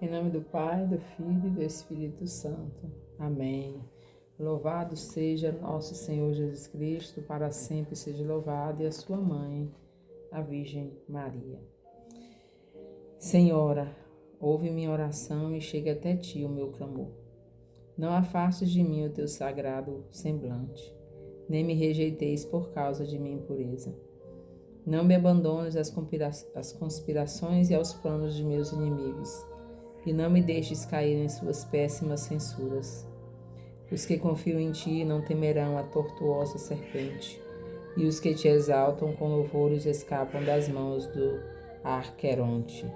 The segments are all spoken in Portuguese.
Em nome do Pai, do Filho e do Espírito Santo. Amém. Louvado seja nosso Senhor Jesus Cristo, para sempre seja louvado, e a sua mãe, a Virgem Maria. Senhora, ouve minha oração e chegue até ti o meu clamor. Não afastes de mim o teu sagrado semblante, nem me rejeiteis por causa de minha impureza. Não me abandones às conspirações e aos planos de meus inimigos, e não me deixes cair em suas péssimas censuras. Os que confiam em ti não temerão a tortuosa serpente, e os que te exaltam com louvores escapam das mãos do Arqueronte.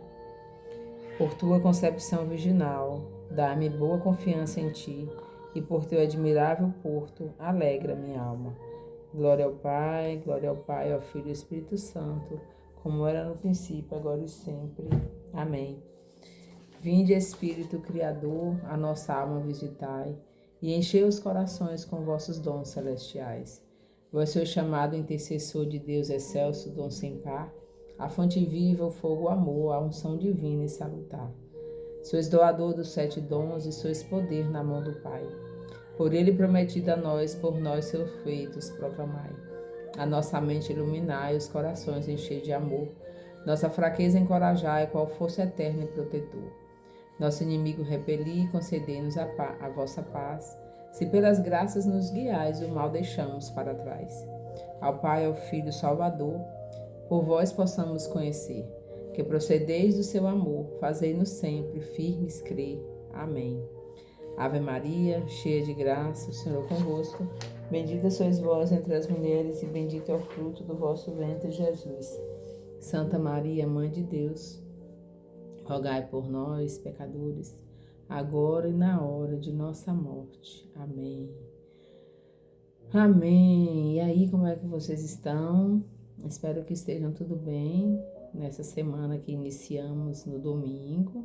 Por tua concepção virginal, dá-me boa confiança em ti, e por teu admirável porto, alegra minha alma. Glória ao Pai, ao Filho e ao Espírito Santo, como era no princípio, agora e sempre. Amém. Vinde, Espírito Criador, a nossa alma visitai, e enchei os corações com vossos dons celestiais. Vós sois chamado intercessor de Deus excelso, dom sem par, a fonte viva, o fogo, o amor, a unção divina e salutar. Sois doador dos 7 dons e sois poder na mão do Pai. Por ele prometido a nós, por nós seus feitos proclamai. A nossa mente iluminai, os corações enchei de amor. Nossa fraqueza encorajai, qual força eterna e protetor. Nosso inimigo repeli, concedei-nos a vossa paz. Se pelas graças nos guiais, o mal deixamos para trás. Ao Pai, ao Filho Salvador, por vós possamos conhecer, que procedeis do seu amor, fazei-nos sempre firmes crer. Amém. Ave Maria, cheia de graça, o Senhor é convosco. Bendita sois vós entre as mulheres, e bendito é o fruto do vosso ventre, Jesus. Santa Maria, Mãe de Deus, rogai por nós, pecadores, agora e na hora de nossa morte. Amém. Amém. E aí, como é que vocês estão? Espero que estejam tudo bem nessa semana que iniciamos no domingo.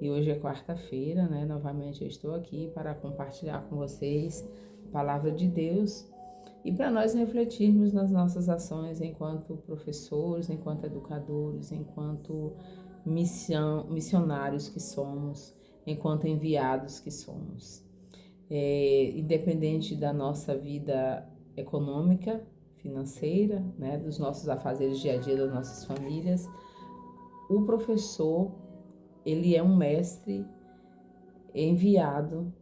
E hoje é quarta-feira, né? Novamente eu estou aqui para compartilhar com vocês a palavra de Deus e para nós refletirmos nas nossas ações enquanto professores, enquanto educadores, enquanto missionários que somos, enquanto enviados que somos. Independente da nossa vida econômica, financeira, né, dos nossos afazeres dia a dia das nossas famílias, o professor, ele é um mestre enviado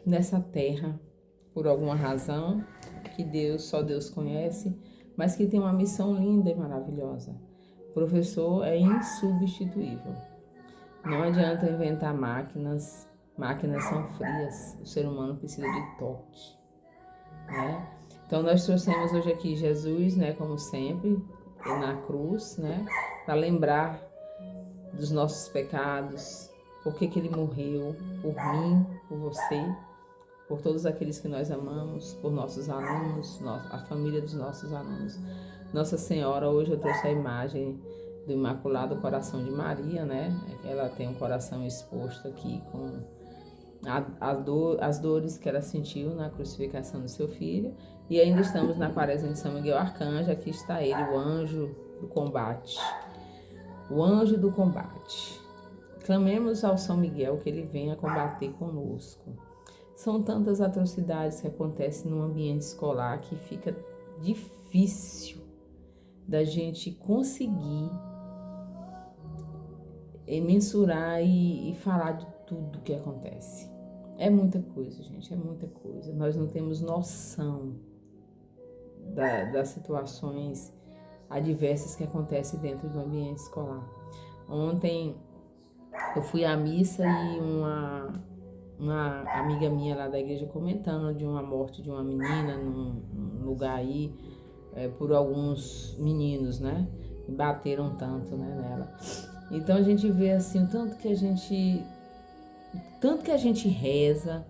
nessa terra por alguma razão que só Deus conhece, mas que tem uma missão linda e maravilhosa. O professor é insubstituível. Não adianta inventar máquinas são frias, o ser humano precisa de toque, né? Então nós trouxemos hoje aqui Jesus, né, como sempre, na cruz, né, para lembrar dos nossos pecados, por que ele morreu, por mim, por você, por todos aqueles que nós amamos, por nossos alunos, a família dos nossos alunos. Nossa Senhora, hoje eu trouxe a imagem do Imaculado Coração de Maria, né? Ela tem um coração exposto aqui com as dores que ela sentiu na crucificação do seu filho. E ainda estamos na quaresma de São Miguel Arcanjo. Aqui está ele, o anjo do combate. O anjo do combate. Clamemos ao São Miguel que ele venha combater conosco. São tantas atrocidades que acontecem no ambiente escolar que fica difícil da gente conseguir mensurar e falar de tudo que acontece. É muita coisa, gente, é muita coisa. Nós não temos noção das situações adversas que acontecem dentro do ambiente escolar. Ontem eu fui à missa e uma amiga minha lá da igreja comentando de uma morte de uma menina num lugar aí, por alguns meninos, né? E bateram tanto, né, nela. Então a gente vê assim, o tanto que a gente reza,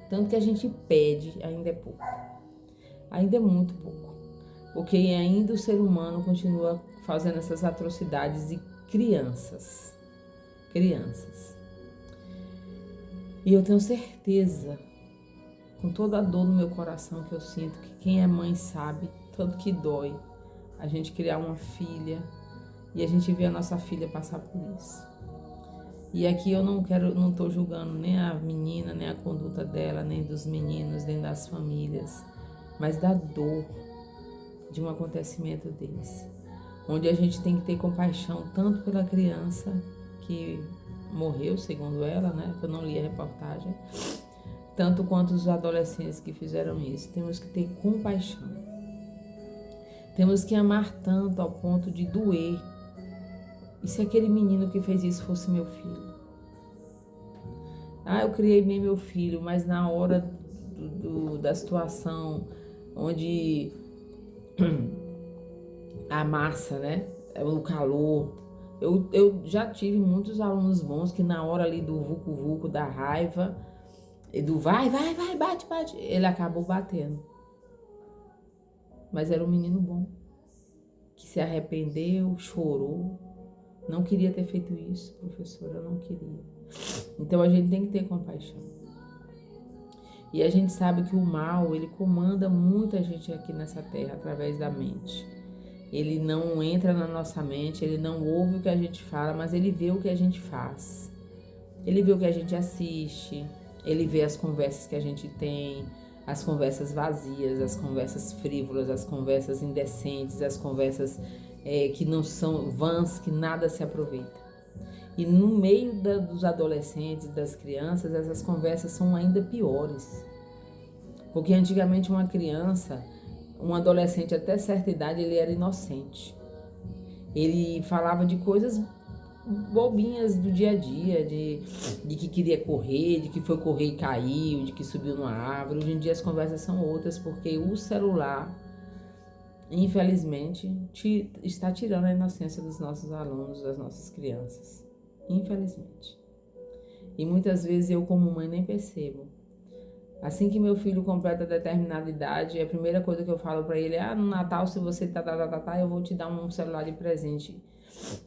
tanto que a gente pede, ainda é pouco. Ainda é muito pouco. Porque ainda o ser humano continua fazendo essas atrocidades de crianças. E eu tenho certeza, com toda a dor no meu coração que eu sinto, que quem é mãe sabe, tanto que dói a gente criar uma filha e a gente ver a nossa filha passar por isso. E aqui eu não estou julgando nem a menina, nem a conduta dela, nem dos meninos, nem das famílias, mas da dor de um acontecimento desse. Onde a gente tem que ter compaixão tanto pela criança que morreu, segundo ela, né? Que eu não li a reportagem, tanto quanto os adolescentes que fizeram isso. Temos que ter compaixão. Temos que amar tanto ao ponto de doer. E se aquele menino que fez isso fosse meu filho? Eu criei bem meu filho, mas na hora da situação onde a massa, né? O calor. Eu já tive muitos alunos bons que na hora ali do vucu-vucu, da raiva, e do vai, bate, ele acabou batendo. Mas era um menino bom, que se arrependeu, chorou. Não queria ter feito isso, professora, não queria. Então a gente tem que ter compaixão. E a gente sabe que o mal, ele comanda muita gente aqui nessa terra através da mente. Ele não entra na nossa mente, ele não ouve o que a gente fala, mas ele vê o que a gente faz. Ele vê o que a gente assiste, ele vê as conversas que a gente tem, as conversas vazias, as conversas frívolas, as conversas indecentes, as conversas que não são vãs, que nada se aproveita. E no meio dos adolescentes, das crianças, essas conversas são ainda piores. Porque antigamente uma criança, um adolescente até certa idade, ele era inocente. Ele falava de coisas bobinhas do dia a dia, de que queria correr, de que foi correr e caiu, de que subiu numa árvore. Hoje em dia as conversas são outras, porque o celular, infelizmente, está tirando a inocência dos nossos alunos, das nossas crianças. Infelizmente. E muitas vezes eu, como mãe, nem percebo. Assim que meu filho completa determinada idade, a primeira coisa que eu falo para ele é: no Natal, se você eu vou te dar um celular de presente.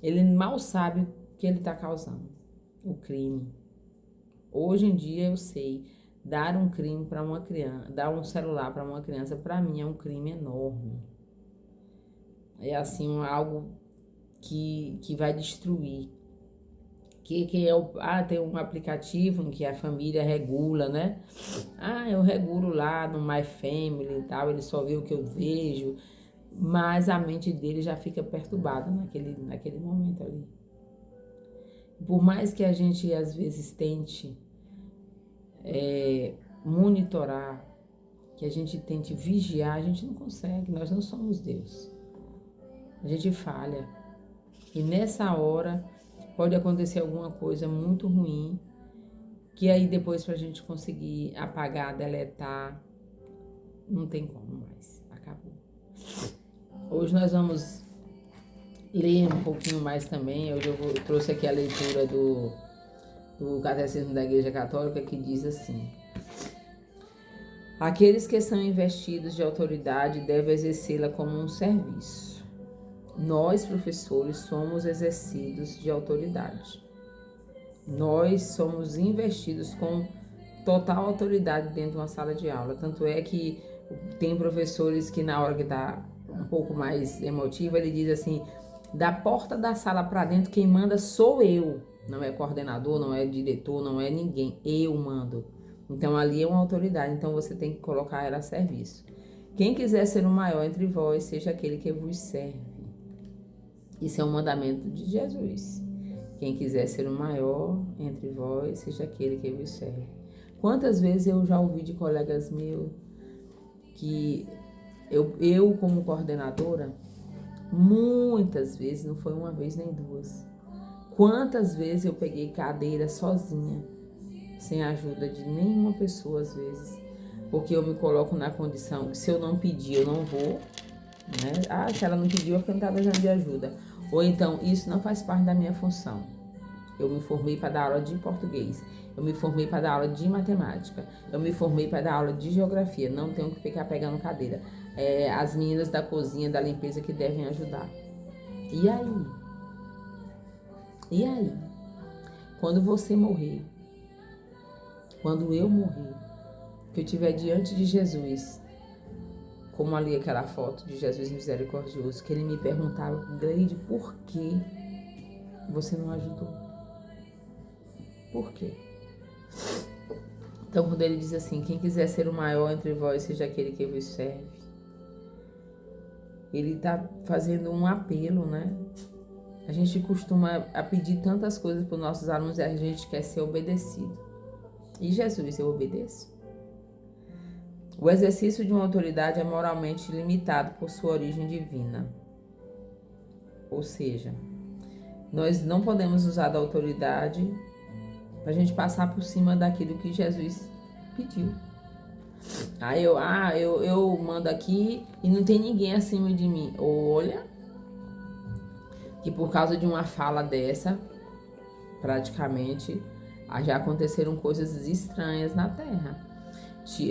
Ele mal sabe o que ele está causando, o crime. Hoje em dia eu sei, dar um crime para uma criança, dar um celular para uma criança, para mim é um crime enorme. É assim, algo que vai destruir. Tem um aplicativo em que a família regula, né? Eu regulo lá no My Family e tal, ele só vê o que eu vejo, mas a mente dele já fica perturbada naquele momento ali. Por mais que a gente às vezes tente monitorar, que a gente tente vigiar, a gente não consegue, nós não somos Deus. A gente falha. E nessa hora pode acontecer alguma coisa muito ruim, que aí depois pra gente conseguir apagar, deletar, não tem como mais, acabou. Hoje nós vamos ler um pouquinho mais também. Hoje eu trouxe aqui a leitura do Catecismo da Igreja Católica, que diz assim: aqueles que são investidos de autoridade devem exercê-la como um serviço. Nós, professores, somos exercidos de autoridade. Nós somos investidos com total autoridade dentro de uma sala de aula. Tanto é que tem professores que na hora que está um pouco mais emotivo, ele diz assim: da porta da sala para dentro, quem manda sou eu. Não é coordenador, não é diretor, não é ninguém. Eu mando. Então ali é uma autoridade, então você tem que colocar ela a serviço. Quem quiser ser o maior entre vós, seja aquele que vos serve. Isso é um mandamento de Jesus. Quem quiser ser o maior entre vós, seja aquele que vos serve. Quantas vezes eu já ouvi de colegas meus que eu como coordenadora, muitas vezes, não foi uma vez nem duas, quantas vezes eu peguei cadeira sozinha, sem a ajuda de nenhuma pessoa às vezes, porque eu me coloco na condição que se eu não pedir, eu não vou, né? Se ela não pediu, é porque eu não estava precisando de ajuda. Ou então, isso não faz parte da minha função. Eu me formei para dar aula de português, eu me formei para dar aula de matemática, eu me formei para dar aula de geografia, não tenho que ficar pegando cadeira. As meninas da cozinha, da limpeza que devem ajudar. E aí? E aí? Quando você morrer, quando eu morrer, que eu estiver diante de Jesus, como ali aquela foto de Jesus misericordioso, que ele me perguntava: Gleide, por que você não ajudou? Por quê? Então, quando ele diz assim, quem quiser ser o maior entre vós, seja aquele que vos serve. Ele está fazendo um apelo, né? A gente costuma a pedir tantas coisas para os nossos alunos e a gente quer ser obedecido. E Jesus, eu obedeço? O exercício de uma autoridade é moralmente limitado por sua origem divina. Ou seja, nós não podemos usar da autoridade para a gente passar por cima daquilo que Jesus pediu. Eu mando aqui e não tem ninguém acima de mim. Olha, que por causa de uma fala dessa, praticamente, já aconteceram coisas estranhas na Terra.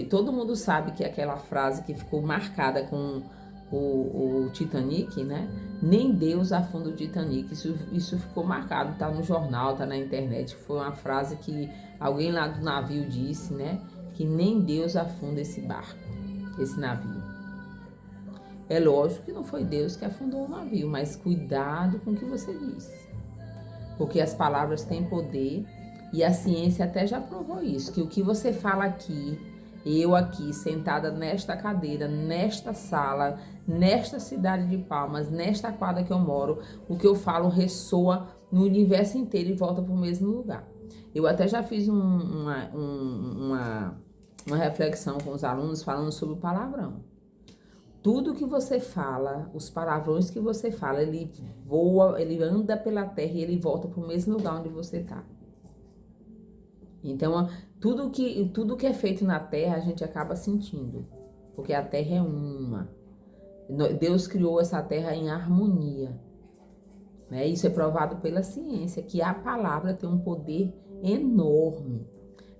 Todo mundo sabe que aquela frase que ficou marcada com o Titanic, né? Nem Deus afunda o Titanic. Isso ficou marcado, tá no jornal, tá na internet. Foi uma frase que alguém lá do navio disse, né? Que nem Deus afunda esse barco, esse navio. É lógico que não foi Deus que afundou o navio, mas cuidado com o que você diz. Porque as palavras têm poder e a ciência até já provou isso, que o que você fala aqui, eu aqui, sentada nesta cadeira, nesta sala, nesta cidade de Palmas, nesta quadra que eu moro, o que eu falo ressoa no universo inteiro e volta para o mesmo lugar. Eu até já fiz uma reflexão com os alunos falando sobre o palavrão. Tudo que você fala, os palavrões que você fala, ele voa, ele anda pela terra e ele volta para o mesmo lugar onde você está. Então, tudo que é feito na terra, a gente acaba sentindo, porque a terra é uma. Deus criou essa terra em harmonia, né? Isso é provado pela ciência, que a palavra tem um poder enorme.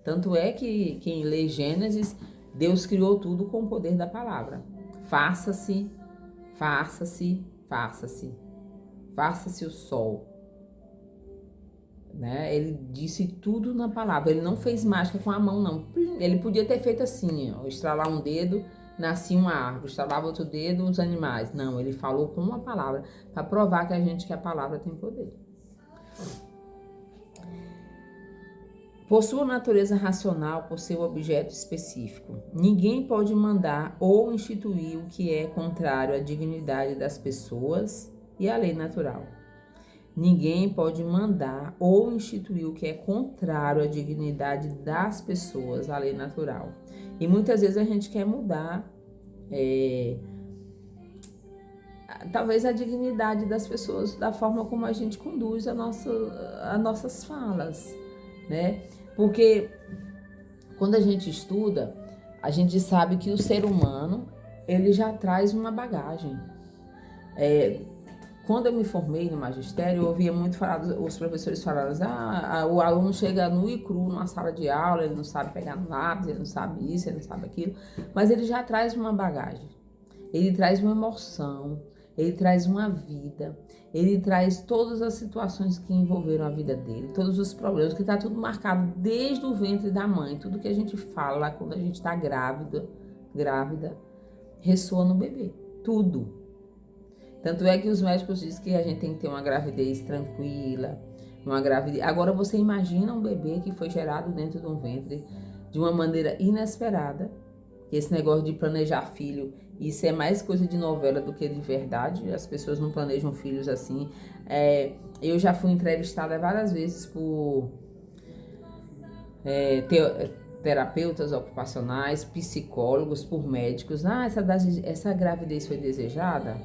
Tanto é que quem lê Gênesis, Deus criou tudo com o poder da palavra. Faça-se, faça-se, faça-se. Faça-se o sol. Né? Ele disse tudo na palavra. Ele não fez mágica com a mão, não. Ele podia ter feito assim, ó, estralar um dedo, nascia uma árvore, estralava outro dedo, os animais. Não, ele falou com uma palavra para provar que a palavra tem poder. Por sua natureza racional, por seu objeto específico, ninguém pode mandar ou instituir o que é contrário à dignidade das pessoas e à lei natural. Ninguém pode mandar ou instituir o que é contrário à dignidade das pessoas, à lei natural. E muitas vezes a gente quer mudar, talvez a dignidade das pessoas, da forma como a gente conduz as nossas falas, né? Porque quando a gente estuda, a gente sabe que o ser humano, ele já traz uma bagagem. Quando eu me formei no magistério, eu ouvia muito falar, os professores falando, o aluno chega nu e cru numa sala de aula, ele não sabe pegar no lápis, ele não sabe isso, ele não sabe aquilo, mas ele já traz uma bagagem, ele traz uma emoção, ele traz uma vida, ele traz todas as situações que envolveram a vida dele, todos os problemas, que está tudo marcado desde o ventre da mãe, tudo que a gente fala quando a gente está grávida, ressoa no bebê, tudo. Tanto é que os médicos dizem que a gente tem que ter uma gravidez tranquila, Agora você imagina um bebê que foi gerado dentro de um ventre de uma maneira inesperada. Esse negócio de planejar filho, isso é mais coisa de novela do que de verdade. As pessoas não planejam filhos assim. Eu já fui entrevistada várias vezes por terapeutas ocupacionais, psicólogos, por médicos. Essa gravidez foi desejada?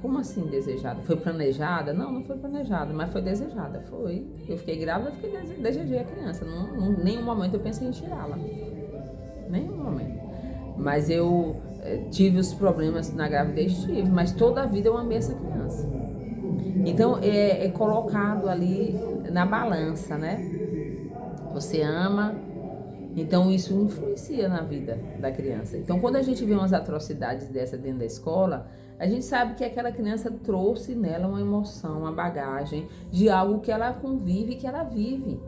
Como assim desejada? Foi planejada? Não, não foi planejada, mas foi desejada. Foi. Eu fiquei grávida, desejei a criança. Em nenhum momento eu pensei em tirá-la. Nenhum momento. Mas eu tive os problemas na gravidez, mas toda a vida eu amei essa criança. Então é colocado ali na balança, né? Você ama, então isso influencia na vida da criança. Então quando a gente vê umas atrocidades dessa dentro da escola, a gente sabe que aquela criança trouxe nela uma emoção, uma bagagem de algo que ela convive, que ela vive.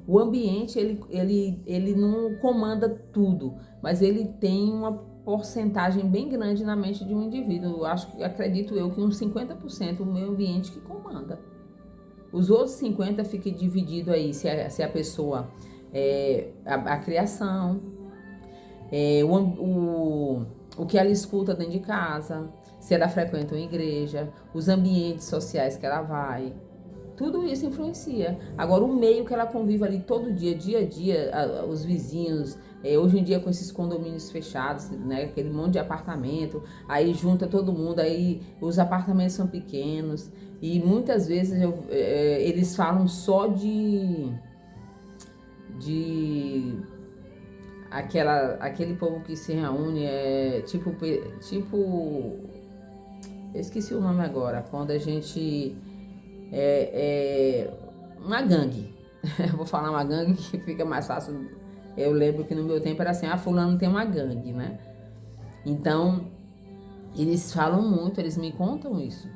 O ambiente, ele não comanda tudo, mas ele tem uma porcentagem bem grande na mente de um indivíduo. Acredito eu que uns 50% o meio ambiente que comanda. Os outros 50 fica dividido aí, se a pessoa a criação, o que ela escuta dentro de casa, se ela frequenta uma igreja, os ambientes sociais que ela vai. Tudo isso influencia. Agora, o meio que ela convive ali todo dia, dia a dia, os vizinhos, hoje em dia com esses condomínios fechados, né, aquele monte de apartamento, aí junta todo mundo, aí os apartamentos são pequenos e muitas vezes eles falam só de aquele povo que se reúne, eu esqueci o nome agora, quando a gente uma gangue. Eu vou falar uma gangue que fica mais fácil. Eu lembro que no meu tempo era assim, fulano tem uma gangue, né? Então, eles falam muito, eles me contam isso.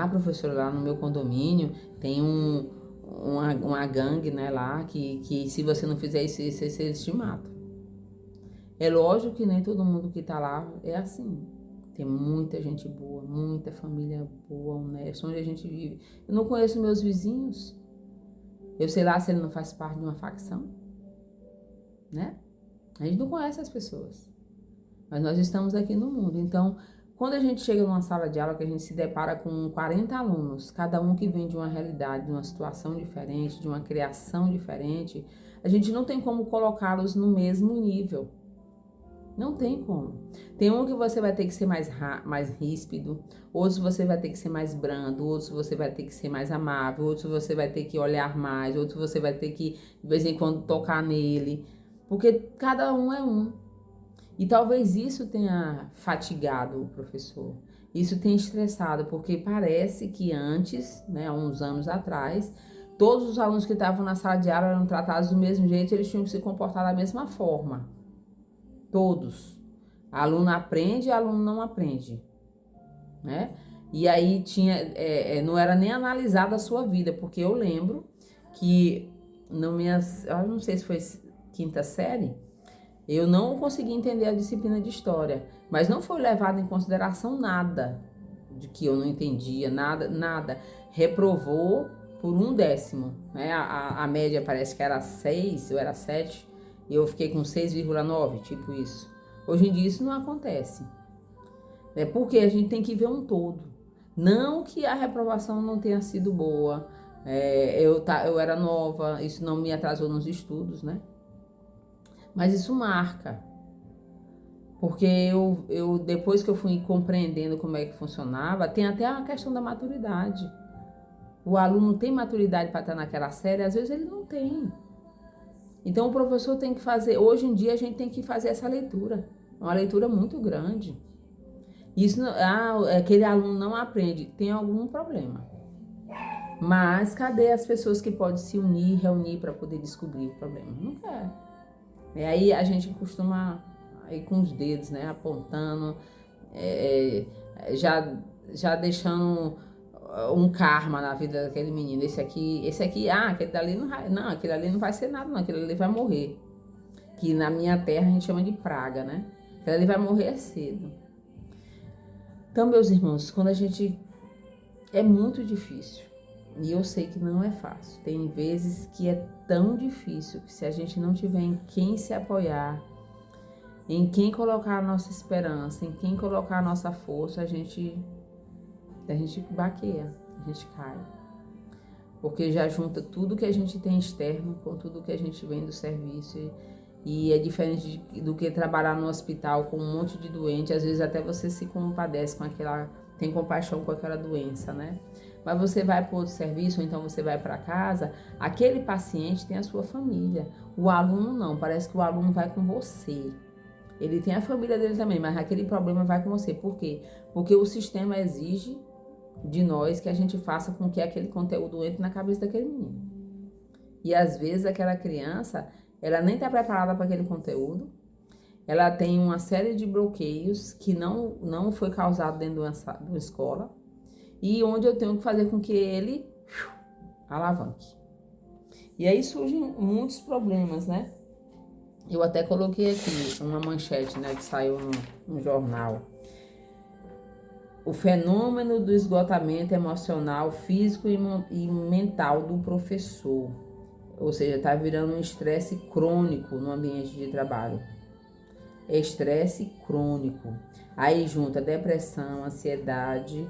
Professor, lá no meu condomínio tem uma gangue, né, lá, que se você não fizer isso, eles te matam. É lógico que nem todo mundo que tá lá é assim. Tem muita gente boa, muita família boa, honesta, onde a gente vive. Eu não conheço meus vizinhos. Eu sei lá se ele não faz parte de uma facção, né? A gente não conhece as pessoas. Mas nós estamos aqui no mundo. Então, quando a gente chega numa sala de aula que a gente se depara com 40 alunos, cada um que vem de uma realidade, de uma situação diferente, de uma criação diferente, a gente não tem como colocá-los no mesmo nível. Não tem como. Tem um que você vai ter que ser mais ríspido, outros você vai ter que ser mais brando, outros você vai ter que ser mais amável, outros você vai ter que olhar mais, outros você vai ter que, de vez em quando, tocar nele, porque cada um é um. E talvez isso tenha fatigado o professor, isso tenha estressado, porque parece que antes, né, há uns anos atrás, todos os alunos que estavam na sala de aula eram tratados do mesmo jeito, eles tinham que se comportar da mesma forma. Todos. Aluno aprende e aluno não aprende, né? E aí não era nem analisada a sua vida, porque eu lembro que eu não sei se foi quinta série, eu não consegui entender a disciplina de história, mas não foi levado em consideração nada de que eu não entendia, nada. Reprovou por 1/10, né? A média parece que era 6, eu era 7, e eu fiquei com 6,9, tipo isso. Hoje em dia isso não acontece. Porque a gente tem que ver um todo. Não que a reprovação não tenha sido boa. Eu era nova, isso não me atrasou nos estudos, né? Mas isso marca. Porque eu depois que eu fui compreendendo como é que funcionava, tem até a questão da maturidade. O aluno tem maturidade para estar naquela série, às vezes ele não tem. Então o professor tem que fazer, hoje em dia a gente tem que fazer essa leitura, uma leitura muito grande. Isso, aquele aluno não aprende, tem algum problema. Mas cadê as pessoas que podem se unir, reunir para poder descobrir o problema? Não quer. Aí a gente costuma ir com os dedos, né, apontando, já deixando um karma na vida daquele menino. Esse aqui, aquele dali não, aquele ali não vai ser nada, não, aquele ali vai morrer. Que na minha terra a gente chama de praga, né? Aquele ali vai morrer cedo. Então, meus irmãos, quando a gente... É muito difícil. E eu sei que não é fácil. Tem vezes que é tão difícil que se a gente não tiver em quem se apoiar, em quem colocar a nossa esperança, em quem colocar a nossa força, a gente baqueia, a gente cai. Porque já junta tudo que a gente tem externo com tudo que a gente vem do serviço. E é diferente do que trabalhar no hospital com um monte de doente. Às vezes até você se compadece com tem compaixão com aquela doença, né? Mas você vai para outro serviço, ou então você vai para casa, aquele paciente tem a sua família. O aluno não, parece que o aluno vai com você. Ele tem a família dele também, mas aquele problema vai com você. Por quê? Porque o sistema exige de nós que a gente faça com que aquele conteúdo entre na cabeça daquele menino. E às vezes aquela criança, ela nem está preparada para aquele conteúdo, ela tem uma série de bloqueios que não foi causado dentro de uma escola, e onde eu tenho que fazer com que ele alavanque. E aí surgem muitos problemas, né? Eu até coloquei aqui uma manchete, né, que saiu no jornal. o fenômeno do esgotamento emocional, físico e mental do professor. Ou seja, está virando um estresse crônico no ambiente de trabalho. Estresse crônico. Aí junta depressão, ansiedade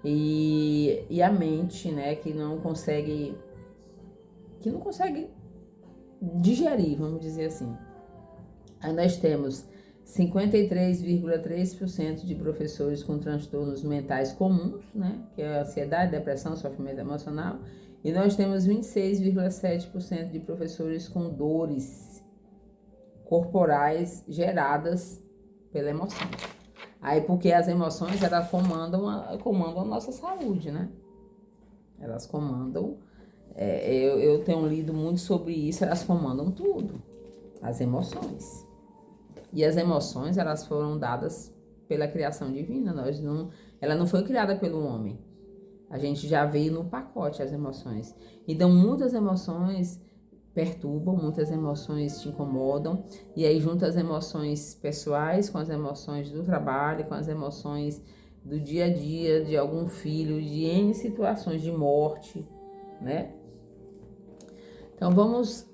e a mente, né, que não consegue digerir, vamos dizer assim. Aí nós temos 53,3% de professores com transtornos mentais comuns, né, que é a ansiedade, depressão, sofrimento emocional, e nós temos 26,7% de professores com dores corporais geradas pela emoção. Aí porque as emoções, elas comandam a nossa saúde, né? Elas comandam, eu tenho lido muito sobre isso, elas comandam tudo, as emoções. E as emoções, elas foram dadas pela criação divina, ela não foi criada pelo homem. A gente já veio no pacote as emoções. Então, muitas emoções perturbam, muitas emoções te incomodam, e aí junta as emoções pessoais com as emoções do trabalho, com as emoções do dia a dia, de algum filho, de N situações de morte, né? Então, vamos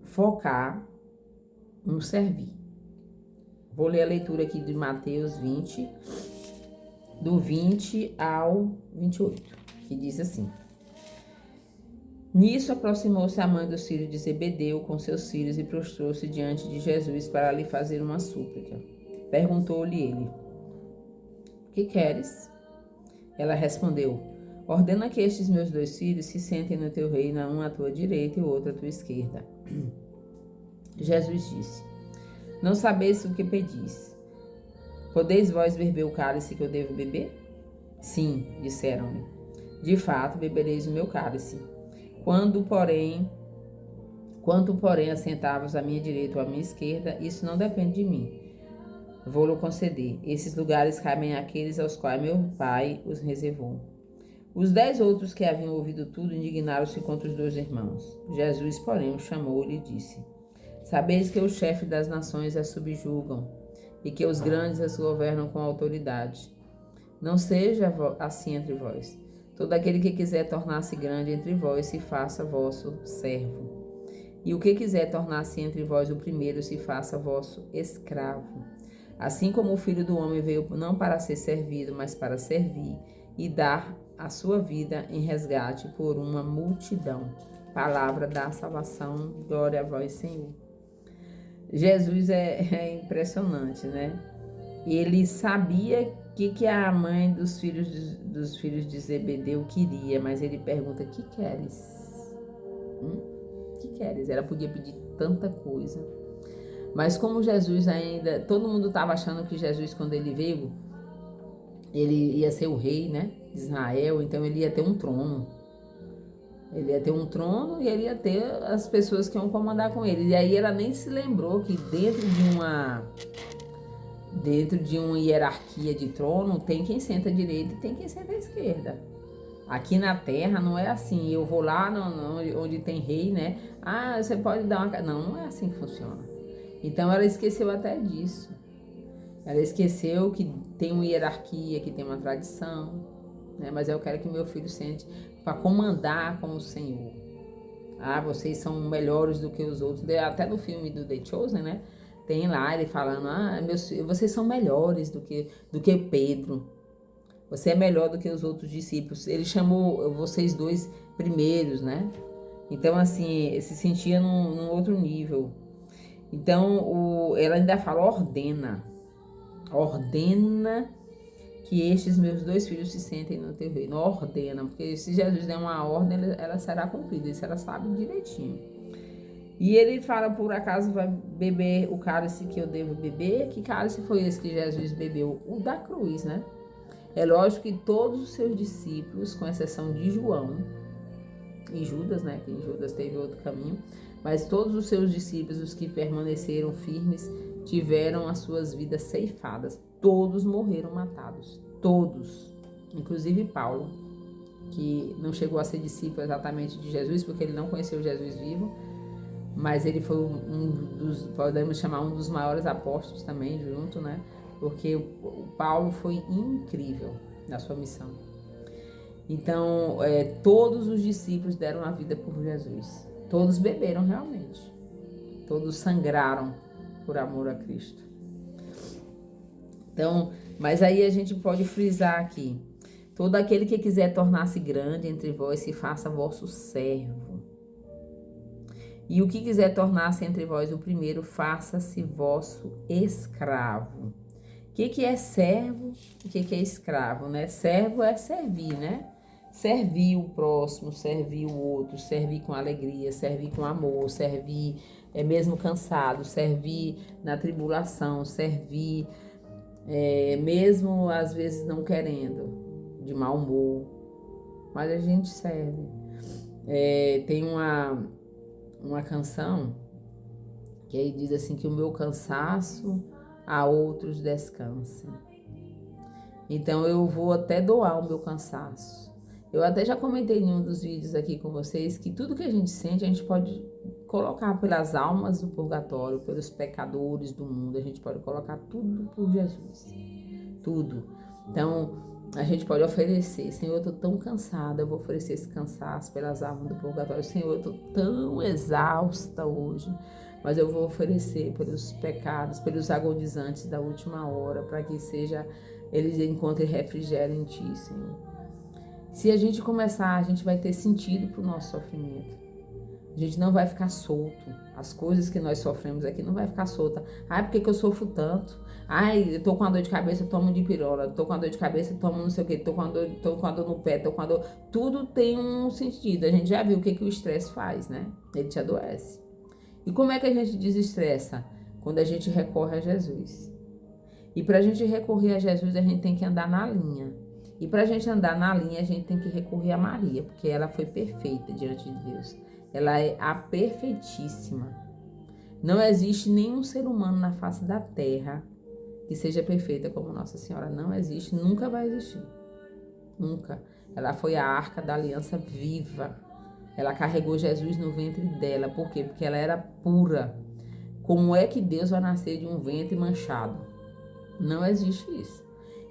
focar no servir. Vou ler a leitura aqui de Mateus 20, do 20 ao 28, que diz assim: Nisso aproximou-se a mãe dos filhos de Zebedeu com seus filhos e prostrou-se diante de Jesus para lhe fazer uma súplica. Perguntou-lhe ele: Que queres? Ela respondeu: Ordena que estes meus 2 filhos se sentem no teu reino, um à tua direita e o outro à tua esquerda. Jesus disse: Não sabeis o que pedis. Podeis vós beber o cálice que eu devo beber? Sim, disseram-lhe. De fato, bebereis o meu cálice. Quanto, porém, assentavos à minha direita ou à minha esquerda, isso não depende de mim. Vou-lo conceder. Esses lugares cabem àqueles aos quais meu Pai os reservou. Os 10 outros que haviam ouvido tudo indignaram-se contra os 2 irmãos. Jesus, porém, os chamou-lhe e disse: Sabeis que os chefes das nações as subjugam e que os grandes as governam com autoridade. Não seja assim entre vós. Todo aquele que quiser tornar-se grande entre vós, se faça vosso servo. E o que quiser tornar-se entre vós o primeiro, se faça vosso escravo. Assim como o Filho do Homem veio não para ser servido, mas para servir e dar a sua vida em resgate por uma multidão. Palavra da salvação, glória a vós, Senhor. Jesus é impressionante, né? Ele sabia que a mãe dos filhos de Zebedeu queria, mas ele pergunta: que queres? Que queres? Ela podia pedir tanta coisa. Mas como Jesus ainda... Todo mundo estava achando que Jesus, quando ele veio, ele ia ser o rei, né, de Israel, então ele ia ter um trono. Ele ia ter um trono e ele ia ter as pessoas que iam comandar com ele. E aí ela nem se lembrou que dentro de uma hierarquia de trono, tem quem senta à direita e tem quem senta à esquerda. Aqui na terra não é assim, eu vou lá onde tem rei, né? Ah, você pode dar uma... Não é assim que funciona. Então ela esqueceu até disso. Ela esqueceu que tem uma hierarquia, que tem uma tradição, né? Mas eu quero que meu filho sente para comandar com o Senhor. Ah, vocês são melhores do que os outros. Até no filme do The Chosen, né? Tem lá ele falando: vocês são melhores do que Pedro. Você é melhor do que os outros discípulos. Ele chamou vocês 2 primeiros, né? Então, assim, se sentia num outro nível. Então, ela ainda fala: ordena que estes meus 2 filhos se sentem no teu reino. Ordena, porque se Jesus der uma ordem, ela será cumprida. Isso ela sabe direitinho. E ele fala: por acaso vai beber o cálice que eu devo beber? Que cálice foi esse que Jesus bebeu? O da cruz, né? É lógico que todos os seus discípulos, com exceção de João e Judas, né? Que Judas teve outro caminho, mas todos os seus discípulos, os que permaneceram firmes, tiveram as suas vidas ceifadas. Todos morreram matados. Todos. Inclusive Paulo, que não chegou a ser discípulo exatamente de Jesus, porque ele não conheceu Jesus vivo, mas ele foi podemos chamar um dos maiores apóstolos também, junto, né? porque o Paulo foi incrível na sua missão. Então, todos os discípulos deram a vida por Jesus. Todos beberam realmente. Todos sangraram por amor a Cristo. Então, mas aí a gente pode frisar aqui. Todo aquele que quiser tornar-se grande entre vós, se faça vosso servo. E o que quiser tornar-se entre vós o primeiro, faça-se vosso escravo. O que é servo e o que é escravo, né? Servo é servir, né? Servir o próximo, servir o outro, servir com alegria, servir com amor, servir mesmo cansado, servir na tribulação, servir mesmo às vezes não querendo, de mau humor, mas a gente serve. Tem uma canção que aí diz assim que o meu cansaço a outros descansa. Então eu vou até doar o meu cansaço. Eu até já comentei em um dos vídeos aqui com vocês que tudo que a gente sente, a gente pode colocar pelas almas do purgatório, pelos pecadores do mundo, a gente pode colocar tudo por Jesus. Tudo. Então, a gente pode oferecer, Senhor, eu estou tão cansada, eu vou oferecer esse cansaço pelas almas do purgatório. Senhor, eu estou tão exausta hoje, mas eu vou oferecer pelos pecados, pelos agonizantes da última hora, para que eles encontrem refrigério em Ti, Senhor. Se a gente começar, a gente vai ter sentido para o nosso sofrimento. A gente não vai ficar solto. As coisas que nós sofremos aqui não vai ficar solta. Ai, por que eu sofro tanto? Ai, eu tô com a dor de cabeça, eu tomo dipirona. Tô com a dor de cabeça, eu tomo não sei o quê. Tô com a dor no pé, tô com a dor... Tudo tem um sentido. A gente já viu o que o estresse faz, né? Ele te adoece. E como é que a gente desestressa? Quando a gente recorre a Jesus. E pra gente recorrer a Jesus, a gente tem que andar na linha. E pra gente andar na linha, a gente tem que recorrer a Maria, porque ela foi perfeita diante de Deus. Ela é a perfeitíssima. Não existe nenhum ser humano na face da terra que seja perfeita como Nossa Senhora. Não existe, nunca vai existir. Nunca. Ela foi a arca da aliança viva. Ela carregou Jesus no ventre dela. Por quê? Porque ela era pura. Como é que Deus vai nascer de um ventre manchado? Não existe isso.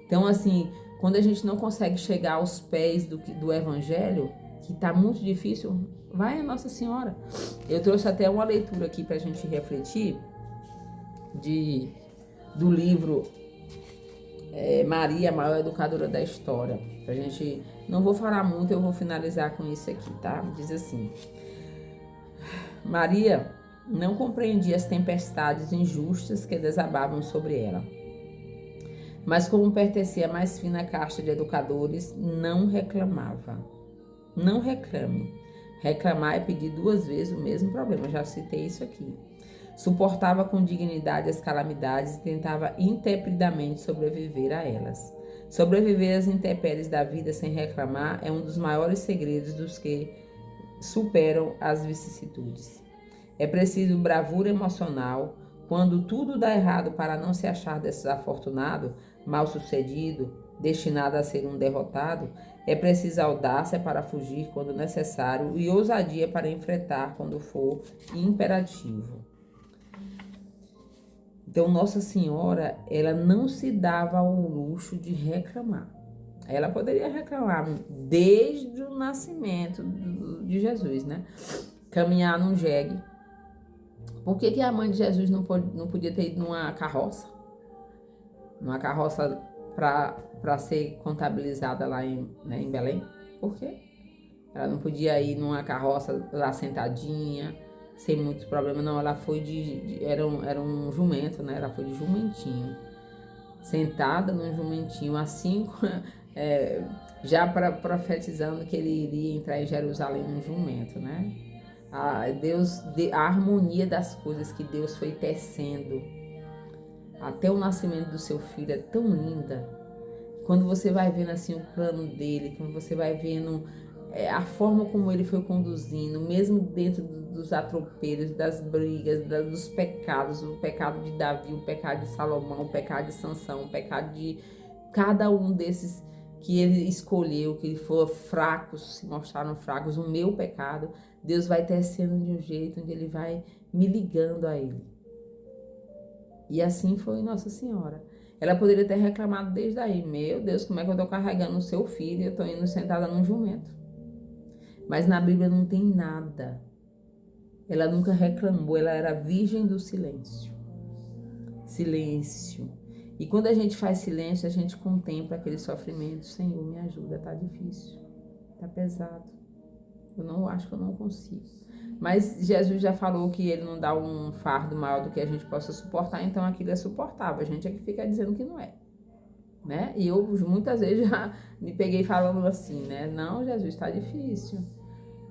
Então, assim, quando a gente não consegue chegar aos pés do Evangelho, que está muito difícil, vai a Nossa Senhora. Eu trouxe até uma leitura aqui para a gente refletir do livro Maria, a maior educadora da história. Pra gente, não vou falar muito, eu vou finalizar com isso aqui, tá? Diz assim: Maria não compreendia as tempestades injustas que desabavam sobre ela. Mas como pertencia à mais fina casta de educadores, não reclamava. Não reclame. Reclamar é pedir 2 vezes o mesmo problema. Eu já citei isso aqui. Suportava com dignidade as calamidades e tentava intrepidamente sobreviver a elas. Sobreviver às intempéries da vida sem reclamar é um dos maiores segredos dos que superam as vicissitudes. É preciso bravura emocional. Quando tudo dá errado para não se achar desafortunado, mal sucedido, destinado a ser um derrotado, é preciso audácia para fugir quando necessário e ousadia para enfrentar quando for imperativo. Então, Nossa Senhora, ela não se dava ao luxo de reclamar. Ela poderia reclamar desde o nascimento de Jesus, né? Caminhar num jegue. Por que a mãe de Jesus não podia ter ido numa carroça? Numa carroça para ser contabilizada lá em Belém? Por quê? Ela não podia ir numa carroça lá sentadinha, sem muitos problemas. Não, ela foi era um jumento, né? Ela foi de jumentinho. Sentada num jumentinho, assim, já profetizando que ele iria entrar em Jerusalém num jumento, né? A harmonia das coisas que Deus foi tecendo até o nascimento do seu filho é tão linda. Quando você vai vendo assim o plano dele, quando você vai vendo a forma como ele foi conduzindo, mesmo dentro dos atropelos, das brigas, dos pecados, o pecado de Davi, o pecado de Salomão, o pecado de Sansão, o pecado de cada um desses que ele escolheu, que foram fracos, se mostraram fracos, o meu pecado, Deus vai tecendo de um jeito onde ele vai me ligando a ele. E assim foi Nossa Senhora. Ela poderia ter reclamado desde aí. Meu Deus, como é que eu tô carregando o seu filho e eu tô indo sentada num jumento? Mas na Bíblia não tem nada. Ela nunca reclamou, ela era virgem do silêncio. Silêncio. E quando a gente faz silêncio, a gente contempla aquele sofrimento. Senhor, me ajuda, tá difícil, tá pesado. Eu não acho que eu não consigo. Mas Jesus já falou que ele não dá um fardo maior do que a gente possa suportar, então aquilo é suportável. A gente é que fica dizendo que não é, né? E eu muitas vezes já me peguei falando assim, né? Não, Jesus, está difícil,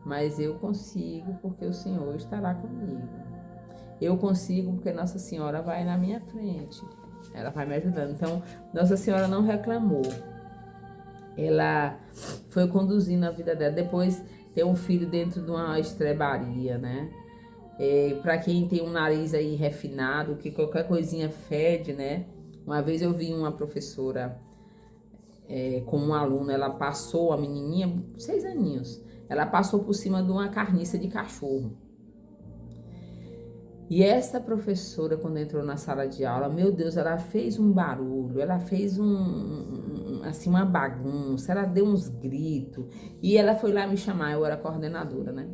mas eu consigo porque o Senhor estará comigo. Eu consigo porque Nossa Senhora vai na minha frente. Ela vai me ajudando. Então, Nossa Senhora não reclamou. Ela foi conduzindo a vida dela. Depois ter um filho dentro de uma estrebaria, né? Para quem tem um nariz aí refinado, que qualquer coisinha fede, né? Uma vez eu vi uma professora com um aluno, ela passou, a menininha, 6 aninhos, ela passou por cima de uma carniça de cachorro. E essa professora, quando entrou na sala de aula, meu Deus, ela fez um barulho, ela fez assim, uma bagunça, ela deu uns gritos. E ela foi lá me chamar, eu era coordenadora, né?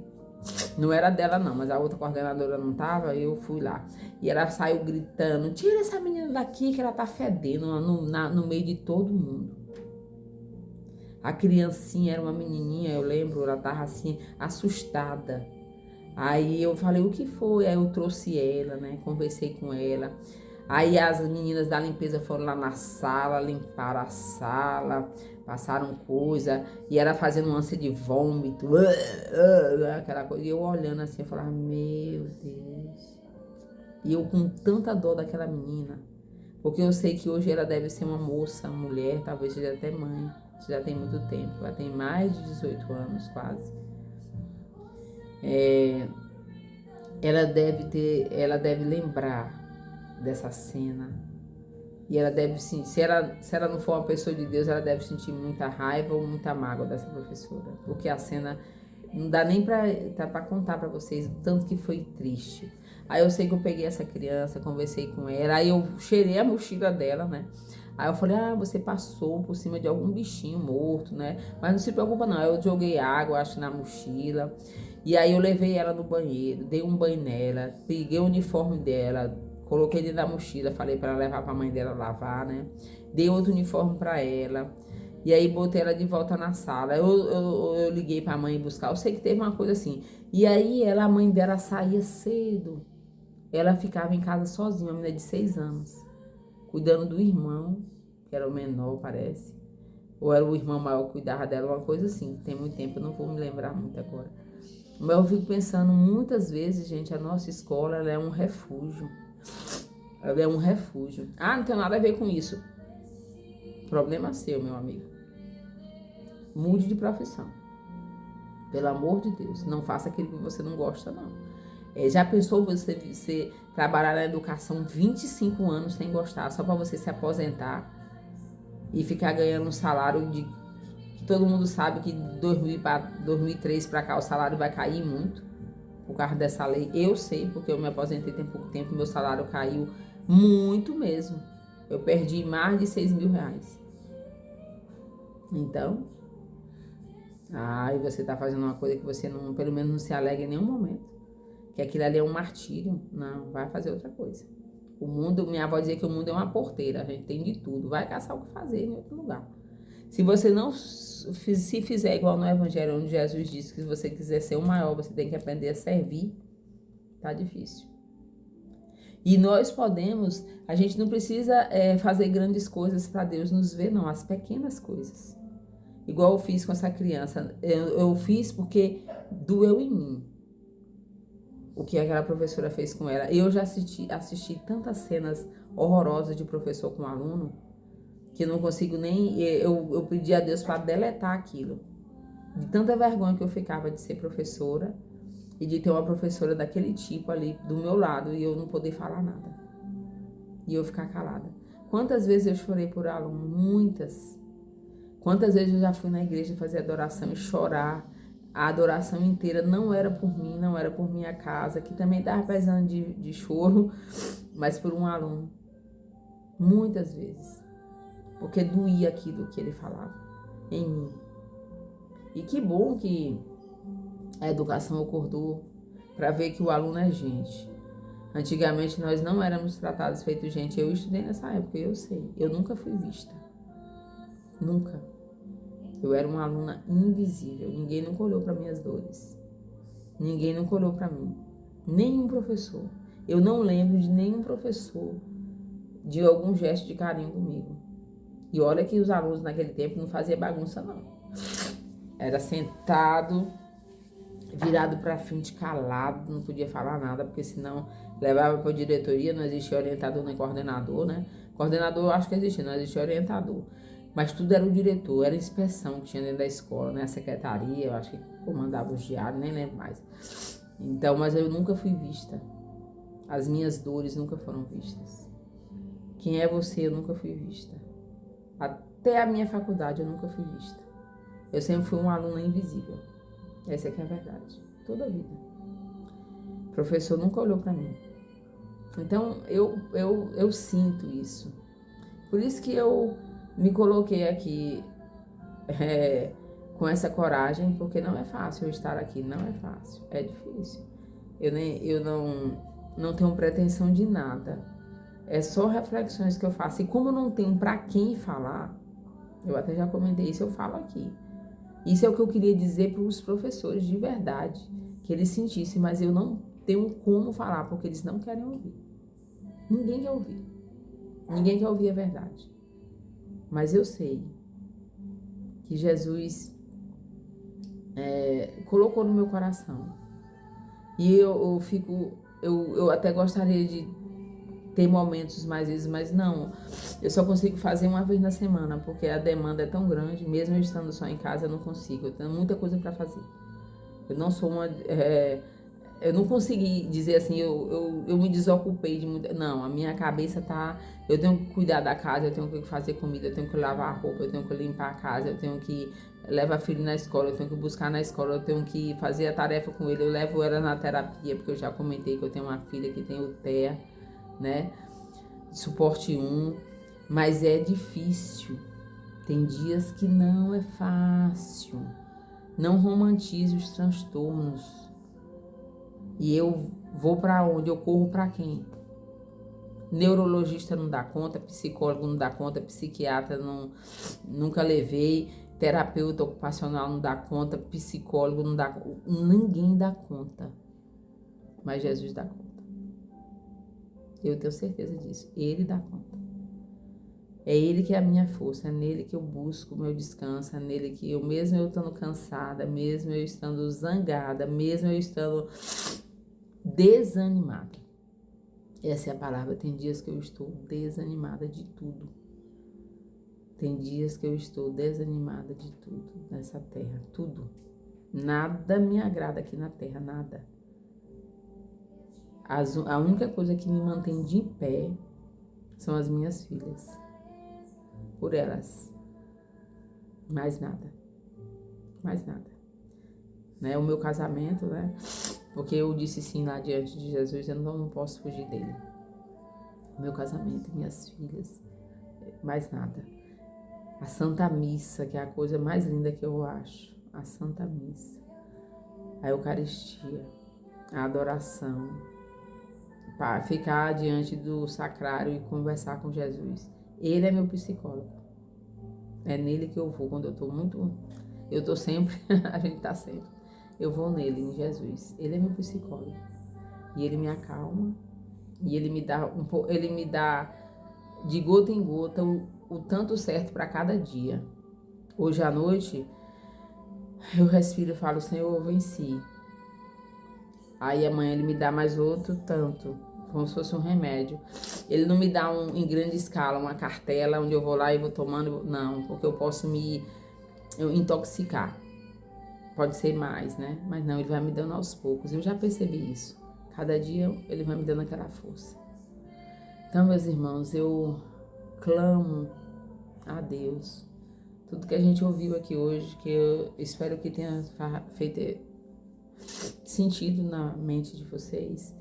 Não era dela não, mas a outra coordenadora não tava, eu fui lá. E ela saiu gritando, tira essa menina daqui que ela tá fedendo no meio de todo mundo. A criancinha era uma menininha, eu lembro, ela tava assim, assustada. Aí eu falei, o que foi? Aí eu trouxe ela, né? Conversei com ela. Aí as meninas da limpeza foram lá na sala, limparam a sala, passaram coisa, e ela fazendo um ânsia de vômito, aquela coisa. E eu olhando assim, eu falava, meu Deus. E eu com tanta dor daquela menina, porque eu sei que hoje ela deve ser uma moça, uma mulher, talvez seja até mãe, já tem muito tempo, ela tem mais de 18 anos quase. Ela deve lembrar dessa cena. E ela deve sim, se ela não for uma pessoa de Deus, ela deve sentir muita raiva ou muita mágoa dessa professora. Porque a cena não dá nem pra contar pra vocês o tanto que foi triste. Aí eu sei que eu peguei essa criança, conversei com ela, aí eu cheirei a mochila dela, né? Aí eu falei, você passou por cima de algum bichinho morto, né? Mas não se preocupa não, eu joguei água, acho, na mochila. E aí eu levei ela no banheiro, dei um banho nela, peguei o uniforme dela, coloquei dentro da mochila, falei para ela levar para a mãe dela lavar, né? Dei outro uniforme para ela. E aí botei ela de volta na sala. Eu liguei para a mãe buscar. Eu sei que teve uma coisa assim. E aí a mãe dela saía cedo. Ela ficava em casa sozinha, uma menina de 6 anos, cuidando do irmão, que era o menor, parece. Ou era o irmão maior que cuidava dela, uma coisa assim. Tem muito tempo, eu não vou me lembrar muito agora. Mas eu fico pensando, muitas vezes, gente, a nossa escola ela é um refúgio. Ela é um refúgio. Não tem nada a ver com isso. Problema seu, meu amigo. Mude de profissão. Pelo amor de Deus. Não faça aquilo que você não gosta, não. Já pensou você trabalhar na educação 25 anos sem gostar, só para você se aposentar e ficar ganhando um salário de... Todo mundo sabe que de 2003 para cá o salário vai cair muito por causa dessa lei. Eu sei, porque eu me aposentei tem pouco tempo, meu salário caiu muito mesmo. Eu perdi mais de 6 mil reais. Então, e você tá fazendo uma coisa que você não, pelo menos não se alegra em nenhum momento. Que aquilo ali é um martírio. Não, vai fazer outra coisa. O mundo, minha avó dizia que o mundo é uma porteira, a gente tem de tudo. Vai caçar o que fazer em outro lugar. Se você não se fizer igual no Evangelho, onde Jesus disse que se você quiser ser o maior, você tem que aprender a servir, tá difícil. E nós podemos, a gente não precisa fazer grandes coisas para Deus nos ver, não, as pequenas coisas. Igual eu fiz com essa criança, eu fiz porque doeu em mim o que aquela professora fez com ela. Eu já assisti tantas cenas horrorosas de professor com aluno, que eu não consigo nem... Eu pedi a Deus para deletar aquilo. De tanta vergonha que eu ficava de ser professora e de ter uma professora daquele tipo ali do meu lado e eu não poder falar nada. E eu ficar calada. Quantas vezes eu chorei por aluno? Muitas. Quantas vezes eu já fui na igreja fazer adoração e chorar. A adoração inteira não era por mim, não era por minha casa, que também estava pesando de choro, mas por um aluno. muitas vezes, porque doía aquilo que ele falava em mim. E que bom que a educação acordou para ver que o aluno é gente. Antigamente nós não éramos tratados feito gente. Eu estudei nessa época, eu sei. Eu nunca fui vista. Nunca. Eu era uma aluna invisível. Ninguém nunca olhou para minhas dores. Ninguém nunca olhou para mim. Nenhum professor. Eu não lembro de nenhum professor de algum gesto de carinho comigo. E olha que os alunos naquele tempo não faziam bagunça, não. Era sentado, virado para frente, calado, não podia falar nada, porque senão levava para a diretoria, não existia orientador nem coordenador, né? Coordenador eu acho que existia, não existia orientador. Mas tudo era o diretor, era a inspeção que tinha dentro da escola, né? A secretaria, eu acho que comandava os diários, nem lembro mais. Então, mas eu nunca fui vista. As minhas dores nunca foram vistas. Quem é você, eu nunca fui vista. Até a minha faculdade eu nunca fui vista. Eu sempre fui uma aluna invisível. Essa é que é a verdade. Toda a vida. O professor nunca olhou para mim. Então, eu sinto isso. Por isso que eu me coloquei aqui com essa coragem, porque não é fácil eu estar aqui. Não é fácil. É difícil. Eu não tenho pretensão de nada. É só reflexões que eu faço. E como eu não tenho para quem falar, eu até já comentei isso, eu falo aqui. Isso é o que eu queria dizer para os professores de verdade, que eles sentissem, mas eu não tenho como falar, porque eles não querem ouvir. Ninguém quer ouvir. Ninguém quer ouvir a verdade. Mas eu sei que Jesus colocou no meu coração. E eu até gostaria de ter momentos mais vezes, mas não, eu só consigo fazer uma vez na semana, porque a demanda é tão grande, mesmo eu estando só em casa, eu não consigo, eu tenho muita coisa para fazer. Eu não sou eu não consegui dizer assim, eu me desocupei de muita, não, a minha cabeça tá, eu tenho que cuidar da casa, eu tenho que fazer comida, eu tenho que lavar a roupa, eu tenho que limpar a casa, eu tenho que levar filho na escola, eu tenho que buscar na escola, eu tenho que fazer a tarefa com ele, eu levo ela na terapia, porque eu já comentei que eu tenho uma filha que tem o TEA, né? Suporte 1, mas é difícil. Tem dias que não é fácil. Não romantize os transtornos. E eu vou para onde? Eu corro para quem? Neurologista não dá conta, psicólogo não dá conta, psiquiatra nunca levei, terapeuta ocupacional não dá conta, psicólogo não dá conta. Ninguém dá conta. Mas Jesus dá conta. Eu tenho certeza disso. Ele dá conta. É Ele que é a minha força, é nele que eu busco o meu descanso, é nele que eu, mesmo eu estando cansada, mesmo eu estando zangada, mesmo eu estando desanimada. Essa é a palavra. Tem dias que eu estou desanimada de tudo. Tem dias que eu estou desanimada de tudo nessa terra. Tudo. Nada me agrada aqui na terra, nada. A única coisa que me mantém de pé são as minhas filhas. Por elas. Mais nada. Mais nada. Né? O meu casamento, né? Porque eu disse sim lá diante de Jesus, eu não posso fugir dele. O meu casamento, minhas filhas. Mais nada. A Santa Missa, que é a coisa mais linda que eu acho. A Santa Missa. A Eucaristia. A adoração. Para ficar diante do sacrário e conversar com Jesus. Ele é meu psicólogo. É nele que eu vou quando eu tô muito... Eu tô sempre, a gente tá sempre. Eu vou nele, em Jesus. Ele é meu psicólogo. E ele me acalma. E ele me dá de gota em gota o tanto certo para cada dia. Hoje à noite, eu respiro e falo, Senhor, eu venci. Aí amanhã ele me dá mais outro tanto, como se fosse um remédio. Ele não me dá em grande escala, uma cartela onde eu vou lá e vou tomando, não, porque eu posso me intoxicar. Pode ser mais, né? Mas não, ele vai me dando aos poucos. Eu já percebi isso. Cada dia ele vai me dando aquela força. Então, meus irmãos, eu clamo a Deus. Tudo que a gente ouviu aqui hoje, que eu espero que tenha feito sentido na mente de vocês.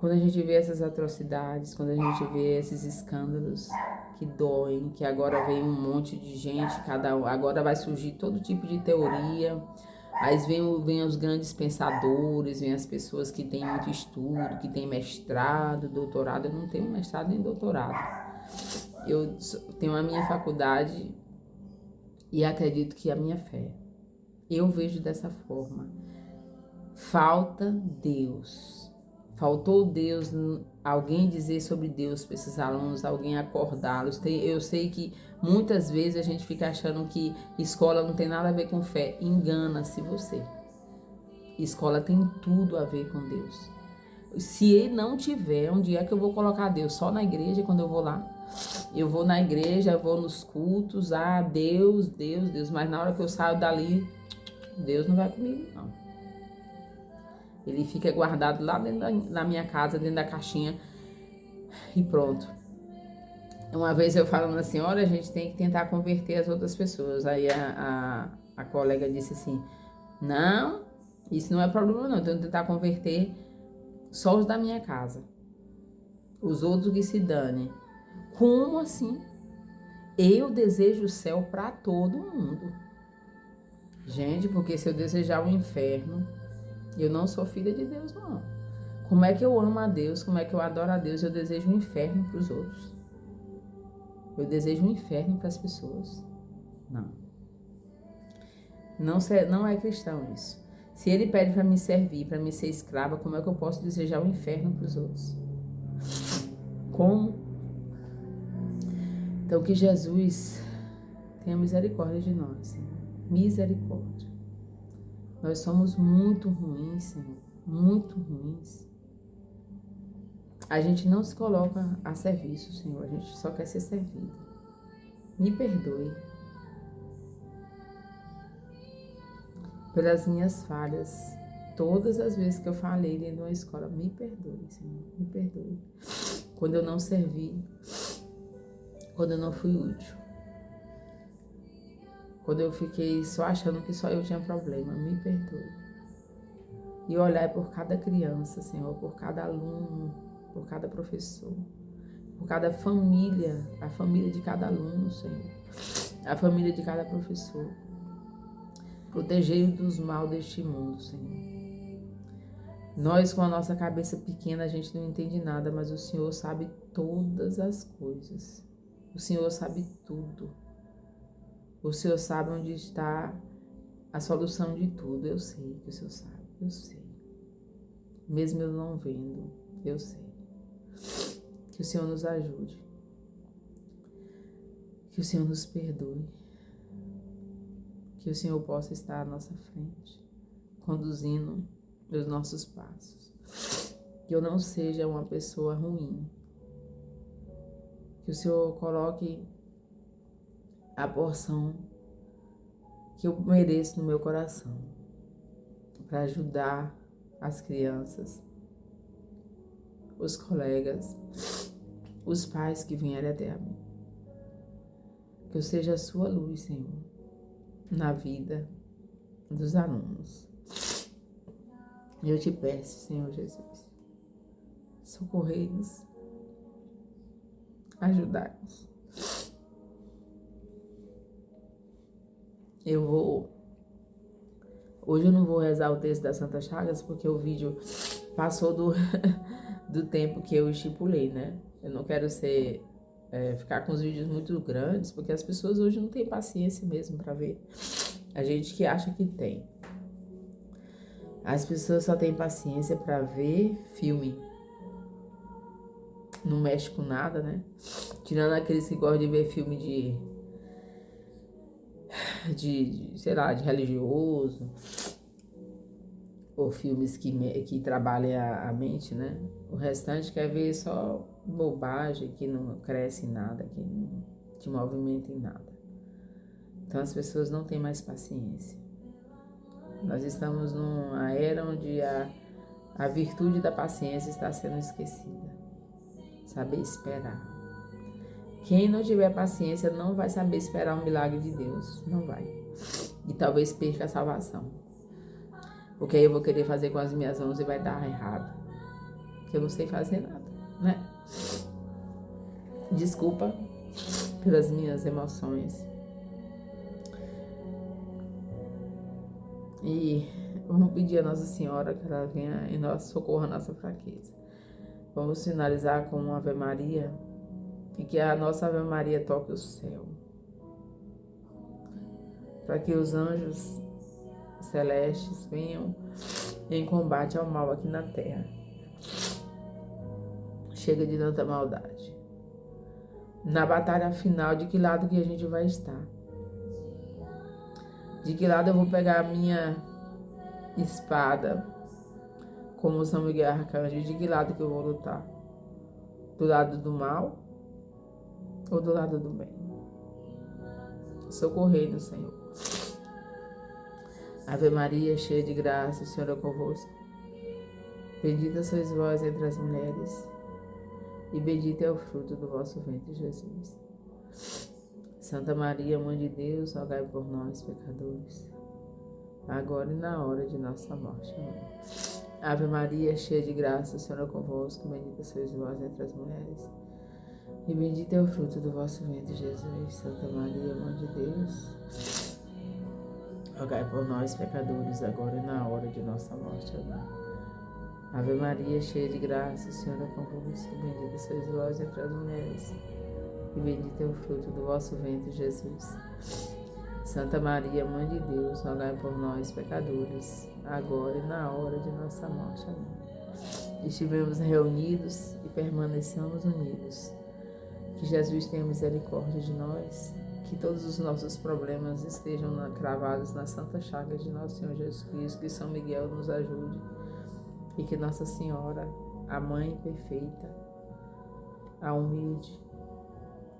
Quando a gente vê essas atrocidades, quando a gente vê esses escândalos que doem, que agora vem um monte de gente, agora vai surgir todo tipo de teoria. Aí vem os grandes pensadores, vem as pessoas que têm muito estudo, que têm mestrado, doutorado. Eu não tenho mestrado nem doutorado. Eu tenho a minha faculdade e acredito que a minha fé. Eu vejo dessa forma. Falta Deus. Faltou Deus, alguém dizer sobre Deus para esses alunos, alguém acordá-los. Eu sei que muitas vezes a gente fica achando que escola não tem nada a ver com fé. Engana-se você. Escola tem tudo a ver com Deus. Se ele não tiver, onde é que eu vou colocar Deus? Só na igreja, quando eu vou lá? Eu vou na igreja, eu vou nos cultos, Deus, Deus, Deus. Mas na hora que eu saio dali, Deus não vai comigo, não. Ele fica guardado lá dentro da minha casa, dentro da caixinha e pronto. Uma vez eu falando assim, olha, a gente tem que tentar converter as outras pessoas. Aí a colega disse assim, não, isso não é problema não, eu tenho que tentar converter só os da minha casa. Os outros que se danem. Como assim? Eu desejo o céu para todo mundo. Gente, porque se eu desejar o inferno, eu não sou filha de Deus, não. Como é que eu amo a Deus? Como é que eu adoro a Deus? Eu desejo um inferno para os outros. Eu desejo um inferno para as pessoas. Não. Não é cristão isso. Se ele pede para me servir, para me ser escrava, como é que eu posso desejar um inferno para os outros? Como? Então que Jesus tenha misericórdia de nós, Senhor. Misericórdia. Nós somos muito ruins, Senhor. Muito ruins. A gente não se coloca a serviço, Senhor. A gente só quer ser servido. Me perdoe pelas minhas falhas. Todas as vezes que eu falei dentro de uma escola, me perdoe, Senhor. Me perdoe. Quando eu não servi. Quando eu não fui útil. Quando eu fiquei só achando que só eu tinha problema, me perdoe. E olhar por cada criança, Senhor, por cada aluno, por cada professor, por cada família, a família de cada aluno, Senhor, a família de cada professor. Protegei-o dos mal deste mundo, Senhor. Nós, com a nossa cabeça pequena, a gente não entende nada, mas o Senhor sabe todas as coisas. O Senhor sabe tudo. O Senhor sabe onde está a solução de tudo. Eu sei que o Senhor sabe, eu sei. Mesmo eu não vendo, eu sei. Que o Senhor nos ajude. Que o Senhor nos perdoe. Que o Senhor possa estar à nossa frente, conduzindo os nossos passos. Que eu não seja uma pessoa ruim. Que o Senhor coloque a porção que eu mereço no meu coração para ajudar as crianças, os colegas, os pais que vierem até a mim. Que eu seja a sua luz, Senhor, na vida dos alunos. Eu te peço, Senhor Jesus, socorrei-nos, ajudai-nos. Hoje eu não vou rezar o texto das Santas Chagas, porque o vídeo passou do tempo que eu estipulei, né? Eu não quero ficar com os vídeos muito grandes, porque as pessoas hoje não têm paciência mesmo para ver. A gente que acha que tem. As pessoas só têm paciência para ver filme. Não mexe com nada, né? Tirando aqueles que gostam de ver filme sei lá, de religioso, ou filmes que trabalhem a mente, né? O restante quer ver só bobagem, que não cresce em nada, que não te movimenta em nada. Então as pessoas não têm mais paciência. Nós estamos numa era onde a virtude da paciência está sendo esquecida. Saber esperar. Quem não tiver paciência não vai saber esperar um milagre de Deus. Não vai. E talvez perca a salvação. Porque aí eu vou querer fazer com as minhas mãos e vai dar errado. que eu não sei fazer nada, né? Desculpa pelas minhas emoções. E vamos pedir a Nossa Senhora que ela venha em nosso socorro a nossa fraqueza. Vamos finalizar com uma Ave Maria e que a nossa Ave Maria toque o céu, para que os anjos celestes venham em combate ao mal aqui na terra. Chega de tanta maldade. Na batalha final, de que lado que a gente vai estar? De que lado eu vou pegar a minha espada como São Miguel Arcanjo? De que lado que eu vou lutar? Do lado do mal ou do lado do bem? Socorrei-nos, Senhor. Ave Maria, cheia de graça, o Senhor é convosco. Bendita sois vós entre as mulheres, e bendito é o fruto do vosso ventre, Jesus. Santa Maria, Mãe de Deus, rogai por nós, pecadores, agora e na hora de nossa morte. Amém. Ave Maria, cheia de graça, o Senhor é convosco. Bendita sois vós entre as mulheres, e bendito é o fruto do vosso ventre, Jesus. Santa Maria, Mãe de Deus, rogai por nós, pecadores, agora e na hora de nossa morte. Amém. Ave Maria, cheia de graça, o Senhor é convosco. Bendita sois vós entre as mulheres, e bendito é o fruto do vosso ventre, Jesus. Santa Maria, Mãe de Deus, rogai por nós, pecadores, agora e na hora de nossa morte. Amém. Estivemos reunidos e permaneçamos unidos. Que Jesus tenha misericórdia de nós, que todos os nossos problemas estejam cravados na santa chaga de nosso Senhor Jesus Cristo, que São Miguel nos ajude e que Nossa Senhora, a Mãe perfeita, a humilde,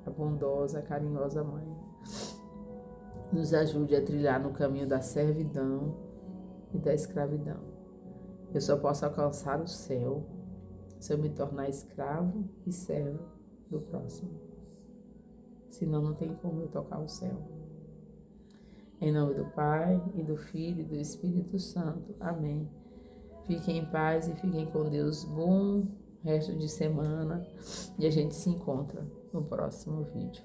a bondosa, a carinhosa Mãe, nos ajude a trilhar no caminho da servidão e da escravidão. Eu só posso alcançar o céu se eu me tornar escravo e servo do próximo. Senão não tem como eu tocar o céu. Em nome do Pai, e do Filho, e do Espírito Santo. Amém. Fiquem em paz e fiquem com Deus. Bom resto de semana. E a gente se encontra no próximo vídeo.